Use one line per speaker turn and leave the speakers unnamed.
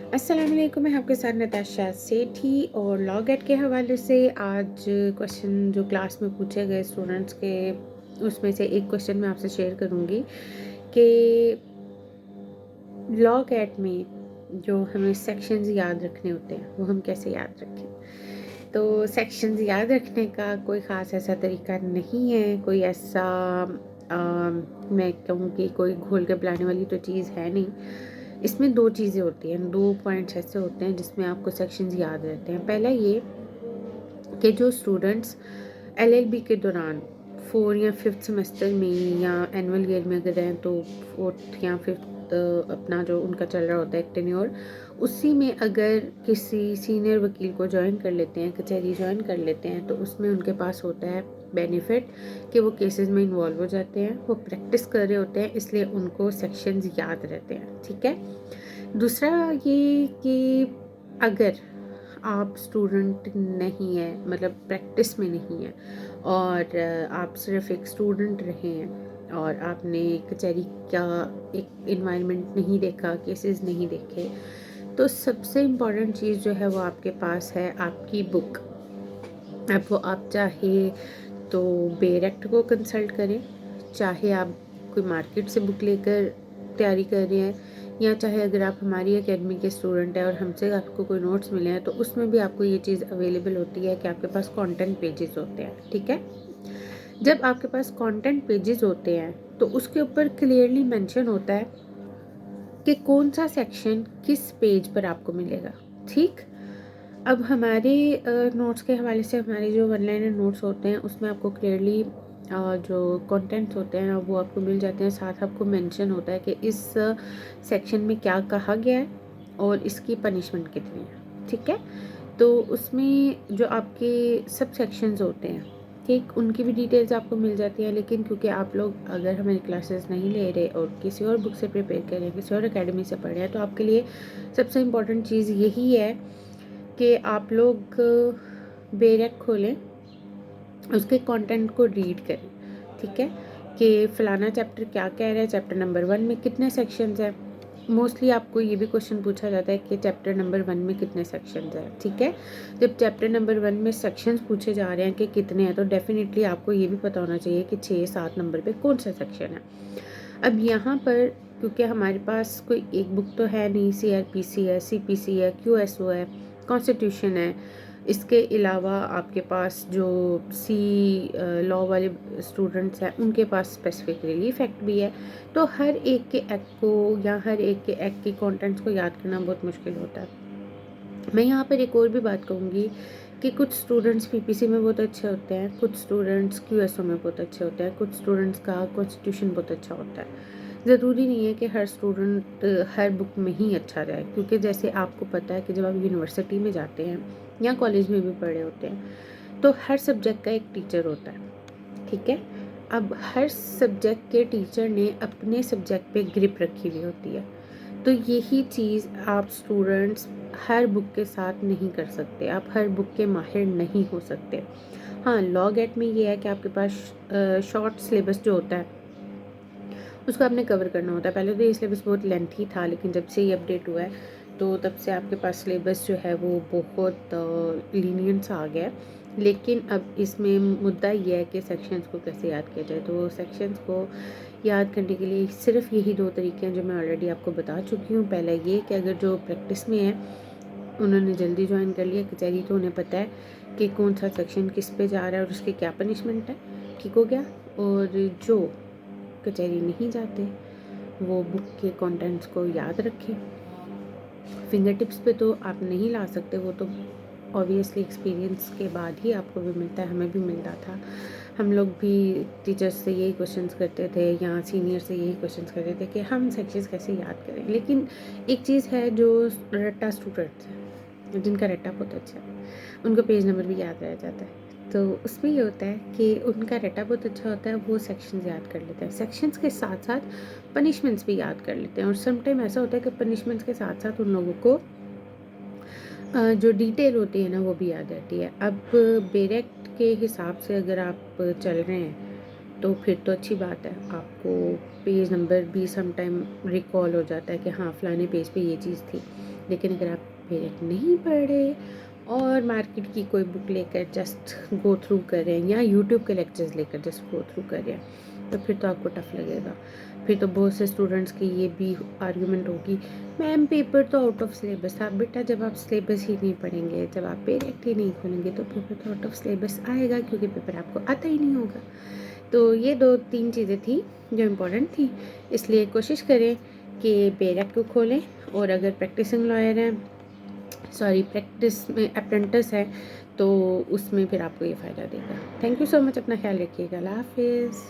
अस्सलाम वालेकुम, मैं आपके साथ नताशा सेठी और लॉ गेट के हवाले से आज क्वेश्चन जो क्लास में पूछे गए स्टूडेंट्स के उसमें से एक क्वेश्चन मैं आपसे शेयर करूंगी कि लॉ गेट में जो हमें सेक्शंस याद रखने होते हैं वो हम कैसे याद रखें। तो सेक्शंस याद रखने का कोई ख़ास ऐसा तरीका नहीं है, कोई ऐसा मैं कहूँगी कोई घोल के पिलाने वाली तो चीज़ है नहीं। इसमें 2 चीज़ें होती हैं, 2 पॉइंट्स ऐसे होते हैं जिसमें आपको सेक्शंस याद रहते हैं। पहला ये कि जो स्टूडेंट्स एलएलबी के दौरान 4 या 5th सेमेस्टर में या एनुअल ईयर में अगर हैं तो 4th या 5th अपना जो उनका चल रहा होता है टेन्योर, उसी में अगर किसी सीनियर वकील को जॉइन कर लेते हैं, कचहरी जॉइन कर लेते हैं, तो उसमें उनके पास होता है बेनिफिट कि वो केसेस में इन्वॉल्व हो जाते हैं, वो प्रैक्टिस कर रहे होते हैं, इसलिए उनको सेक्शंस याद रहते हैं। ठीक है। दूसरा ये कि अगर आप स्टूडेंट नहीं है, मतलब प्रैक्टिस में नहीं है और आप सिर्फ एक स्टूडेंट रहे हैं और आपने कचहरी का एक इन्वायरमेंट नहीं देखा, केसेस नहीं देखे, तो सबसे इम्पॉर्टेंट चीज़ जो है वो आपके पास है आपकी बुक। अब वो आप चाहे तो बेरेक्ट को कंसल्ट करें, चाहे आप कोई मार्केट से बुक लेकर तैयारी कर रहे हैं, या चाहे अगर आप हमारी एकेडमी के स्टूडेंट हैं और हमसे आपको कोई नोट्स मिले हैं तो उसमें भी आपको ये चीज़ अवेलेबल होती है कि आपके पास कंटेंट पेजेस होते हैं। ठीक है। जब आपके पास कंटेंट पेजेस होते हैं तो उसके ऊपर क्लियरली मेंशन होता है कि कौन सा सेक्शन किस पेज पर आपको मिलेगा। ठीक। अब हमारे नोट्स के हवाले से हमारे जो वन लाइनर नोट्स होते हैं उसमें आपको क्लियरली जो कंटेंट्स होते हैं वो आपको मिल जाते हैं, साथ आपको मेंशन होता है कि इस सेक्शन में क्या कहा गया है और इसकी पनिशमेंट कितनी है। ठीक है। तो उसमें जो आपके सब सेक्शंस होते हैं, ठीक, उनकी भी डिटेल्स आपको मिल जाती हैं। लेकिन क्योंकि आप लोग अगर हमारी क्लासेस नहीं ले रहे और किसी और बुक से प्रिपेयर कर रहे हैं, किसी और एकेडमी से पढ़ रहे हैं, तो आपके लिए सबसे इम्पोर्टेंट चीज़ यही है कि आप लोग बेरेक खोलें, उसके कंटेंट को रीड करें। ठीक है। कि फ़लाना चैप्टर क्या कह रहा है, चैप्टर नंबर 1 में कितने सेक्शंस हैं। मोस्टली आपको ये भी क्वेश्चन पूछा जाता है कि चैप्टर नंबर 1 में कितने सेक्शंस हैं। ठीक है। जब चैप्टर नंबर 1 में सेक्शंस पूछे जा रहे हैं कि कितने हैं, तो डेफिनेटली आपको ये भी पता होना चाहिए कि 6-7 नंबर पे कौन सा सेक्शन है। अब यहाँ पर क्योंकि हमारे पास कोई एक बुक तो है नहीं, सीआरपीसी है, सीपीसी है, क्यूएसओ है, कॉन्स्टिट्यूशन है, इसके अलावा आपके पास जो लॉ वाले स्टूडेंट्स हैं उनके पास स्पेसिफिक रिलीफ एक्ट भी है। तो हर एक के एक्ट को या हर एक के एक्ट के कंटेंट्स को याद करना बहुत मुश्किल होता है। मैं यहाँ पर एक और भी बात कहूँगी कि कुछ स्टूडेंट्स पीपीसी में बहुत अच्छे होते हैं, कुछ स्टूडेंट्स क्यूएसओ में बहुत अच्छे होते हैं, कुछ स्टूडेंट्स का कॉन्स्टिट्यूशन बहुत अच्छा होता है। ज़रूरी नहीं है कि हर स्टूडेंट हर बुक में ही अच्छा जाए, क्योंकि जैसे आपको पता है कि जब आप यूनिवर्सिटी में जाते हैं या कॉलेज में भी पढ़े होते हैं तो हर सब्जेक्ट का एक टीचर होता है। ठीक है। अब हर सब्जेक्ट के टीचर ने अपने सब्जेक्ट पे ग्रिप रखी हुई होती है, तो यही चीज़ आप स्टूडेंट्स हर बुक के साथ नहीं कर सकते, आप हर बुक के माहिर नहीं हो सकते। हाँ, लॉ गेट में ये है कि आपके पास शॉर्ट सिलेबस जो होता है उसको आपने कवर करना होता है। पहले तो ये सिलेबस बहुत लेंथी था, लेकिन जब से ये अपडेट हुआ है तो तब से आपके पास सिलेबस जो है वो बहुत लीनियंट सा आ गया है। लेकिन अब इसमें मुद्दा ये है कि सेक्शंस को कैसे याद किया जाए। तो सेक्शंस को याद करने के लिए सिर्फ यही 2 तरीके हैं जो मैं ऑलरेडी आपको बता चुकी हूँ। पहला ये कि अगर जो प्रैक्टिस में है उन्होंने जल्दी ज्वाइन कर लिया कचहरी, तो उन्हें पता है कि कौन सा सेक्शन किस पे जा रहा है और उसकी क्या पनिशमेंट है। ठीक हो गया। और जो कचहरी नहीं जाते वो बुक के कंटेंट्स को याद रखें। फिंगर टिप्स पे तो आप नहीं ला सकते, वो तो ऑब्वियसली एक्सपीरियंस के बाद ही आपको भी मिलता है, हमें भी मिलता था। हम लोग भी टीचर्स से यही क्वेश्चंस करते थे या सीनियर से यही क्वेश्चंस करते थे कि हम सेक्शंस कैसे याद करें। लेकिन एक चीज़ है, जो रट्टा स्टूडेंट्स हैं जिनका रट्टा बहुत अच्छा है उनको पेज नंबर भी याद रह जाता है। तो उसमें ये होता है कि उनका रट्टा बहुत अच्छा होता है, वो सेक्शंस याद कर लेते हैं, सेक्शंस के साथ साथ पनिशमेंट्स भी याद कर लेते हैं। और सम टाइम ऐसा होता है कि पनिशमेंट्स के साथ साथ उन लोगों को जो डिटेल होती है ना वो भी याद रहती है। अब बेरेक्ट के हिसाब से अगर आप चल रहे हैं तो फिर तो अच्छी बात है, आपको पेज नंबर भी सम टाइम रिकॉल हो जाता है कि हाँ फ़लाने पेज पे ये चीज़ थी। लेकिन अगर आप पेरेक्ट नहीं पढ़ रहे और मार्केट की कोई बुक लेकर जस्ट गो थ्रू कर रहे हैं या यूट्यूब के लेक्चर्स लेकर जस्ट गो थ्रू कर रहे हैं, तो फिर तो आपको टफ लगेगा। फिर तो बहुत से स्टूडेंट्स की ये भी आर्गुमेंट होगी, मैम पेपर तो आउट ऑफ सिलेबस था। बेटा जब आप सिलेबस ही नहीं पढ़ेंगे, जब आप पेरेक्ट ही नहीं खोलेंगे, तो पेपर तो आउट ऑफ सिलेबस आएगा, क्योंकि पेपर आपको आता ही नहीं होगा। तो ये 2-3 चीज़ें थी जो इम्पोर्टेंट थी, इसलिए कोशिश करें कि पेरेक्ट को खोलें। और अगर प्रैक्टिसिंग लॉयर हैं, सॉरी प्रैक्टिस में अप्रेंटिस है, तो उसमें फिर आपको ये फ़ायदा देगा। थैंक यू सो मच, अपना ख्याल रखिएगा। अल्लाह हाफ़िज़।